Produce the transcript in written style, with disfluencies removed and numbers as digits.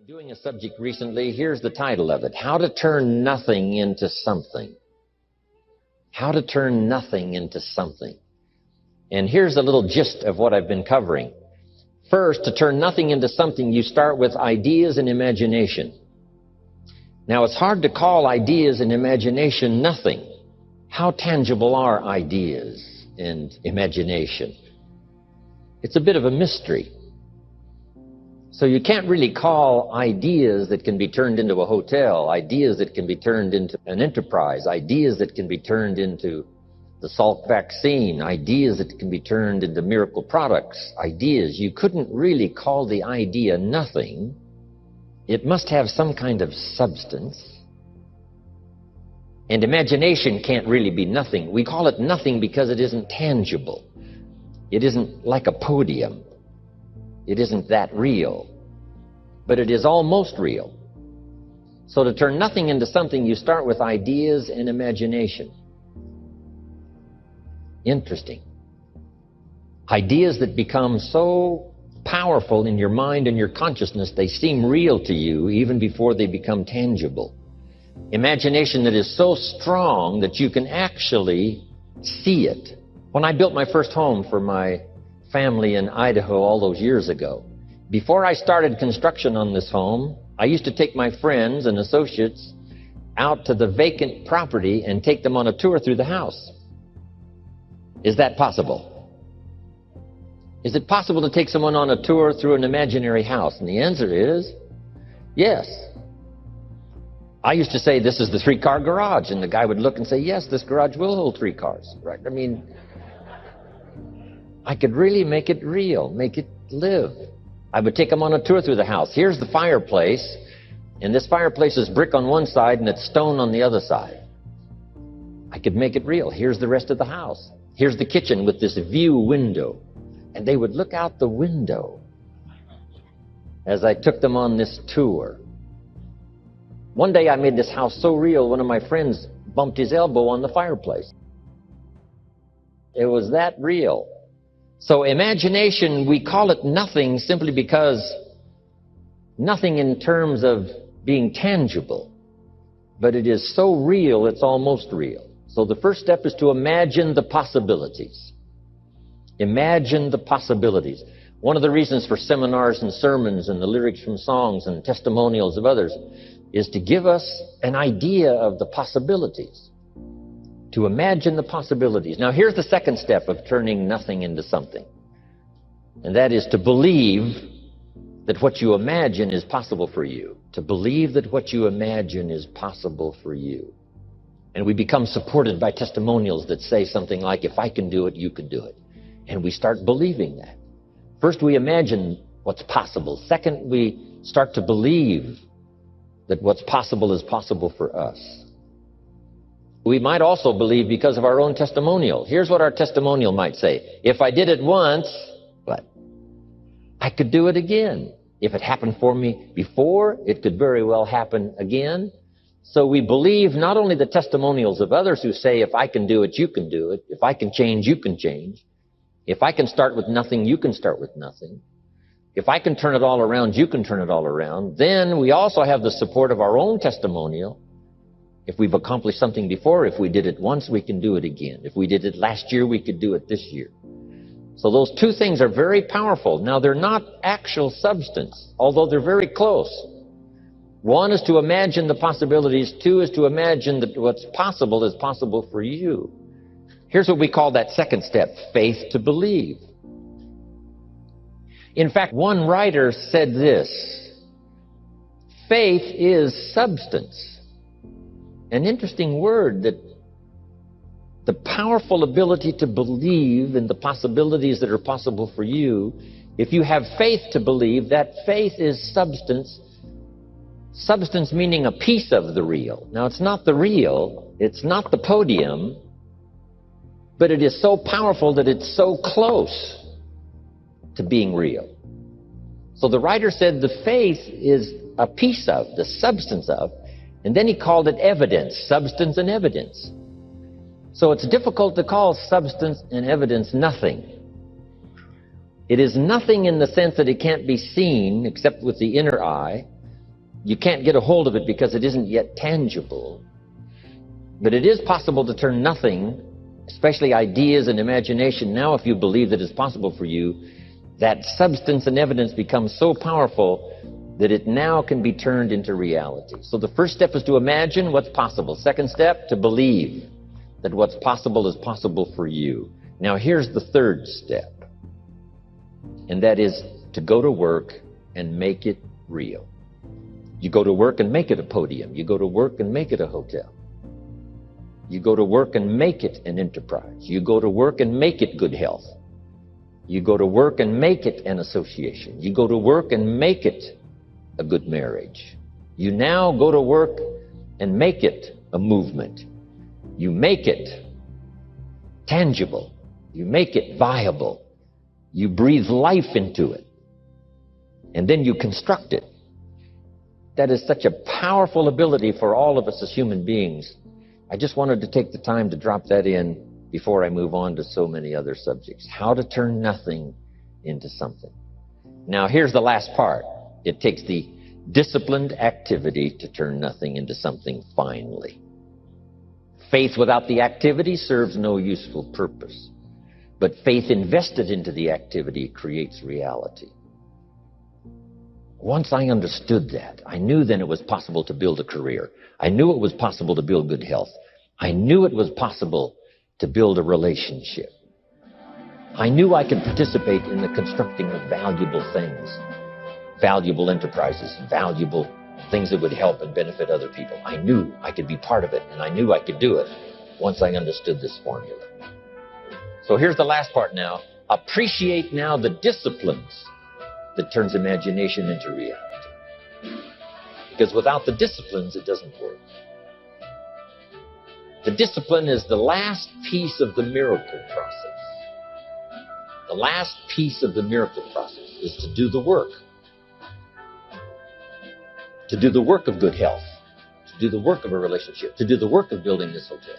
Doing a subject recently. Here's the title of it: How to Turn Nothing into Something. How to turn nothing into something. And here's a little gist of what I've been covering. First, to turn nothing into something, you start with ideas and imagination. Now, it's hard to call ideas and imagination nothing. How tangible are ideas and imagination? It's a bit of a mystery. So you can't really call ideas that can be turned into a hotel, ideas that can be turned into an enterprise, ideas that can be turned into the Salk vaccine, ideas that can be turned into miracle products, ideas. You couldn't really call the idea nothing. It must have some kind of substance. And imagination can't really be nothing. We call it nothing because it isn't tangible. It isn't like a podium. It isn't that real, but it is almost real. So to turn nothing into something, you start with ideas and imagination. Interesting. Ideas that become so powerful in your mind and your consciousness, they seem real to you even before they become tangible. Imagination that is so strong that you can actually see it. When I built my first home for my family in Idaho all those years ago, before I started construction on this home, I used to take my friends and associates out to the vacant property and take them on a tour through the house. Is that possible? Is it possible to take someone on a tour through an imaginary house? And the answer is yes. I used to say, this is the 3-car garage, and the guy would look and say, yes, this garage will hold 3 cars, right? I mean, I could really make it real, make it live. I would take them on a tour through the house. Here's the fireplace, and this fireplace is brick on one side and it's stone on the other side. I could make it real. Here's the rest of the house. Here's the kitchen with this view window. And they would look out the window as I took them on this tour. One day I made this house so real, one of my friends bumped his elbow on the fireplace. It was that real. So imagination, we call it nothing simply because nothing in terms of being tangible, but it is so real it's almost real. So the first step is to imagine the possibilities. Imagine the possibilities. One of the reasons for seminars and sermons and the lyrics from songs and testimonials of others is to give us an idea of the possibilities. To imagine the possibilities. Now here's the second step of turning nothing into something. And that is to believe that what you imagine is possible for you. To believe that what you imagine is possible for you. And we become supported by testimonials that say something like, if I can do it, you can do it. And we start believing that. First, we imagine what's possible. Second, we start to believe that what's possible is possible for us. We might also believe because of our own testimonial. Here's what our testimonial might say. If I did it once, what? I could do it again. If it happened for me before, it could very well happen again. So we believe not only the testimonials of others who say, if I can do it, you can do it. If I can change, you can change. If I can start with nothing, you can start with nothing. If I can turn it all around, you can turn it all around. Then we also have the support of our own testimonial. If we've accomplished something before, if we did it once, we can do it again. If we did it last year, we could do it this year. So those two things are very powerful. Now, they're not actual substance, although they're very close. One is to imagine the possibilities. Two is to imagine that what's possible is possible for you. Here's what we call that second step: faith to believe. In fact, one writer said this: faith is substance. An interesting word, that the powerful ability to believe in the possibilities that are possible for you. If you have faith to believe, that faith is substance. Substance meaning a piece of the real. Now, it's not the real, it's not the podium, but it is so powerful that it's so close to being real. So the writer said the faith is a piece of, the substance of, and then he called it evidence, substance and evidence. So it's difficult to call substance and evidence nothing. It is nothing in the sense that it can't be seen except with the inner eye, You can't get a hold of it because it isn't yet tangible. But it is possible to turn nothing, especially ideas and imagination. Now, if you believe that it's possible for you, that substance and evidence becomes so powerful that it now can be turned into reality. So the first step is to imagine what's possible. Second step, to believe that what's possible is possible for you. Now here's the third step, and that is to go to work and make it real. You go to work and make it a podium. You go to work and make it a hotel. You go to work and make it an enterprise. You go to work and make it good health. You go to work and make it an association. You go to work and make it a good marriage. You now go to work and make it a movement. You make it tangible. You make it viable. You breathe life into it. And then you construct it. That is such a powerful ability for all of us as human beings. I just wanted to take the time to drop that in before I move on to so many other subjects. How to turn nothing into something. Now here's the last part. It takes the disciplined activity to turn nothing into something finally. Faith without the activity serves no useful purpose. But faith invested into the activity creates reality. Once I understood that, I knew then it was possible to build a career. I knew it was possible to build good health. I knew it was possible to build a relationship. I knew I could participate in the constructing of valuable things, valuable enterprises, valuable things that would help and benefit other people. I knew I could be part of it, and I knew I could do it once I understood this formula. So here's the last part now. Appreciate now the disciplines that turns imagination into reality. Because without the disciplines, it doesn't work. The discipline is the last piece of the miracle process. The last piece of the miracle process is to do the work. To do the work of good health. To do the work of a relationship. To do the work of building this hotel.